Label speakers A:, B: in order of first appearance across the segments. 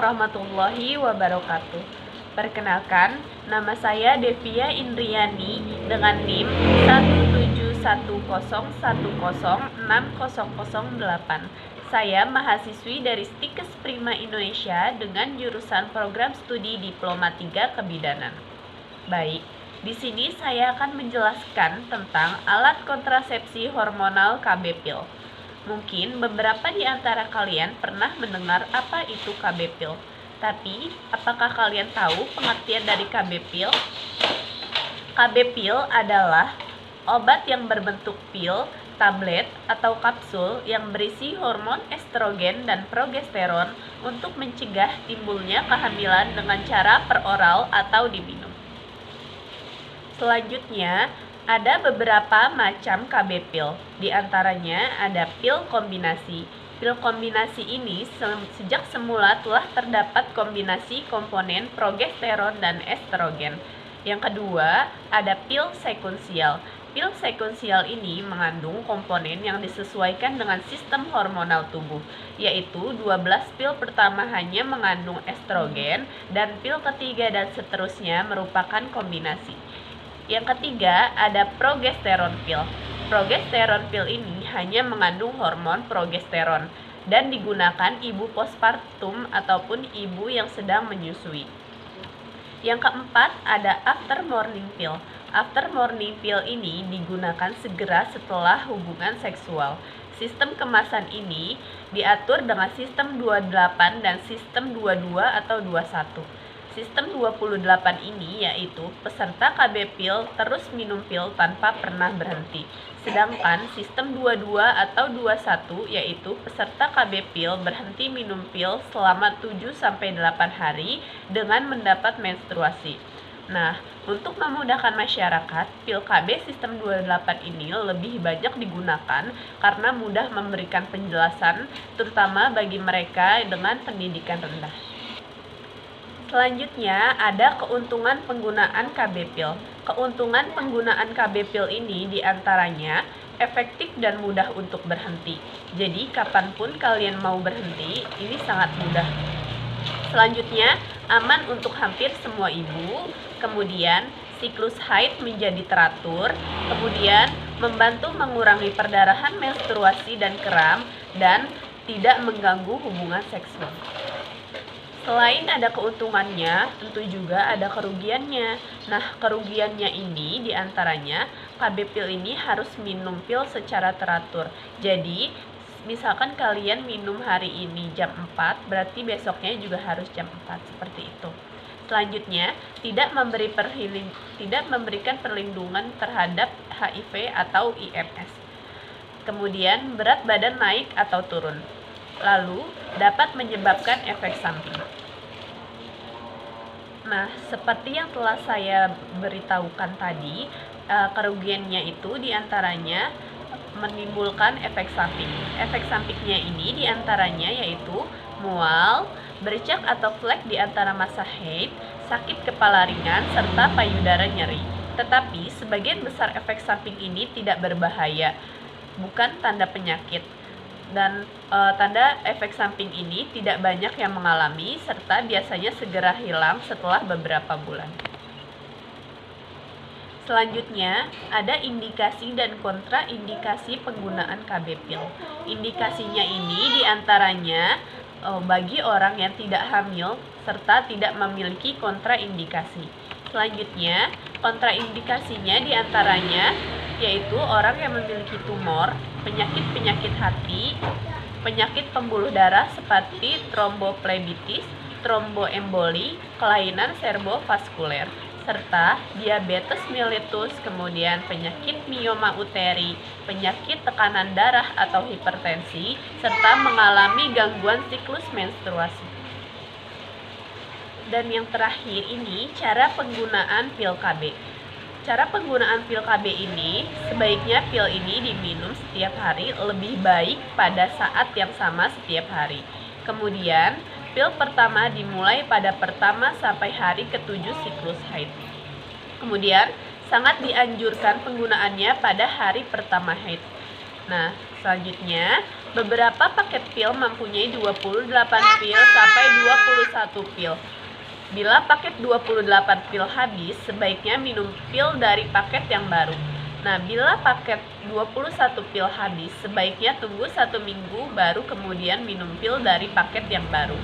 A: warahmatullahi wabarakatuh. Perkenalkan, nama saya Devia Indriani dengan NIM 17101010608. Saya mahasiswi dari Stikes Prima Indonesia dengan jurusan Program Studi Diploma 3 Kebidanan. Baik, di sini saya akan menjelaskan tentang alat kontrasepsi hormonal KB Pill. Mungkin beberapa di antara kalian pernah mendengar apa itu KB Pill. Tapi, apakah kalian tahu pengertian dari KB Pill? KB Pill adalah obat yang berbentuk pil, tablet, atau kapsul yang berisi hormon estrogen dan progesteron untuk mencegah timbulnya kehamilan dengan cara peroral atau diminum. Selanjutnya, ada beberapa macam KB Pill, di antaranya ada pil kombinasi. Pil kombinasi ini sejak semula telah terdapat kombinasi komponen progesteron dan estrogen. Yang kedua, ada pil sekuensial. Pil sekuensial ini mengandung komponen yang disesuaikan dengan sistem hormonal tubuh, yaitu 12 pil pertama hanya mengandung estrogen dan pil ketiga dan seterusnya merupakan kombinasi. Yang ketiga, ada progesteron pill. Progesteron pill ini hanya mengandung hormon progesteron dan digunakan ibu postpartum ataupun ibu yang sedang menyusui. Yang keempat, ada after morning pill. After morning pill ini digunakan segera setelah hubungan seksual. Sistem kemasan ini diatur dengan sistem 28 dan sistem 22 atau 21. Sistem 28 ini yaitu peserta KB Pill terus minum pil tanpa pernah berhenti. Sedangkan sistem 22 atau 21 yaitu peserta KB Pill berhenti minum pil selama 7-8 hari dengan mendapat menstruasi. Nah, untuk memudahkan masyarakat, pil KB sistem 28 ini lebih banyak digunakan karena mudah memberikan penjelasan terutama bagi mereka dengan pendidikan rendah. Selanjutnya, ada keuntungan penggunaan KB Pill. Keuntungan penggunaan KB Pill ini diantaranya efektif dan mudah untuk berhenti. Jadi, kapanpun kalian mau berhenti, ini sangat mudah. Selanjutnya, aman untuk hampir semua ibu. Kemudian, siklus haid menjadi teratur. Kemudian, membantu mengurangi perdarahan menstruasi dan kram, dan tidak mengganggu hubungan seksual. Selain ada keuntungannya, tentu juga ada kerugiannya. Nah, kerugiannya ini diantaranya KB Pill ini harus minum pil secara teratur. Jadi, misalkan kalian minum hari ini jam 4, berarti besoknya juga harus jam 4, seperti itu. Selanjutnya, tidak memberikan perlindungan terhadap HIV atau IMS. Kemudian, berat badan naik atau turun. Lalu, dapat menyebabkan efek samping. Nah, seperti yang telah saya beritahukan tadi, kerugiannya itu diantaranya menimbulkan efek samping. Efek sampingnya ini diantaranya yaitu mual, bercak atau flek di antara masa haid, sakit kepala ringan, serta payudara nyeri. Tetapi, sebagian besar efek samping ini tidak berbahaya, bukan tanda penyakit. Dan tanda efek samping ini tidak banyak yang mengalami serta biasanya segera hilang setelah beberapa bulan. Selanjutnya, ada indikasi dan kontraindikasi penggunaan KB Pill. Indikasinya ini diantaranya bagi orang yang tidak hamil serta tidak memiliki kontraindikasi. Selanjutnya, kontraindikasinya diantaranya yaitu orang yang memiliki tumor, penyakit-penyakit hati, penyakit pembuluh darah seperti tromboflebitis, tromboemboli, kelainan serbovaskuler, serta diabetes mellitus, kemudian penyakit mioma uteri, penyakit tekanan darah atau hipertensi, serta mengalami gangguan siklus menstruasi. Dan yang terakhir ini cara penggunaan pil KB. Cara penggunaan pil KB ini, sebaiknya pil ini diminum setiap hari, lebih baik pada saat yang sama setiap hari. Kemudian, pil pertama dimulai pada pertama sampai hari ke-7 siklus haid. Kemudian, sangat dianjurkan penggunaannya pada hari pertama haid. Nah, selanjutnya, Beberapa paket pil mempunyai 28 pil sampai 21 pil. Bila paket 28 pil habis, sebaiknya minum pil dari paket yang baru. Nah, bila paket 21 pil habis, sebaiknya tunggu 1 minggu baru kemudian minum pil dari paket yang baru.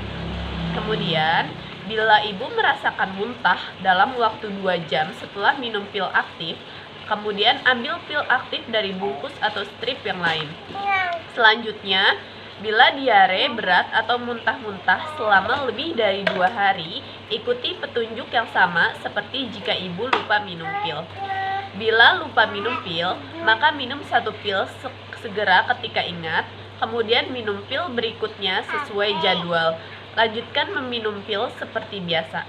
A: Kemudian, bila ibu merasakan muntah dalam waktu 2 jam setelah minum pil aktif, kemudian ambil pil aktif dari bungkus atau strip yang lain. Selanjutnya, bila diare berat atau muntah-muntah selama lebih dari 2 hari, ikuti petunjuk yang sama seperti jika ibu lupa minum pil. Bila lupa minum pil, maka minum 1 pil segera ketika ingat, kemudian minum pil berikutnya sesuai jadwal. Lanjutkan meminum pil seperti biasa.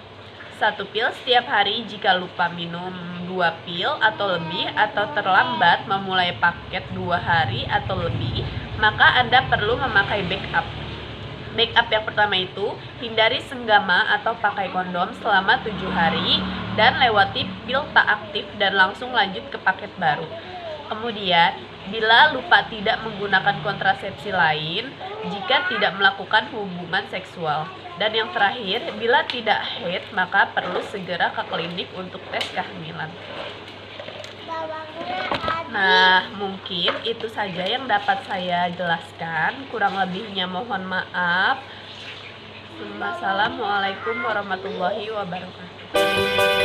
A: 1 pil setiap hari jika lupa minum 2 pil atau lebih, atau terlambat memulai paket 2 hari atau lebih, maka Anda perlu memakai backup. Backup yang pertama itu, hindari senggama atau pakai kondom selama 7 hari dan lewati pil tak aktif dan langsung lanjut ke paket baru. Kemudian, bila lupa tidak menggunakan kontrasepsi lain jika tidak melakukan hubungan seksual. Dan yang terakhir, bila tidak haid maka perlu segera ke klinik untuk tes kehamilan. Nah, mungkin itu saja yang dapat saya jelaskan. Kurang lebihnya mohon maaf. Wassalamualaikum warahmatullahi wabarakatuh.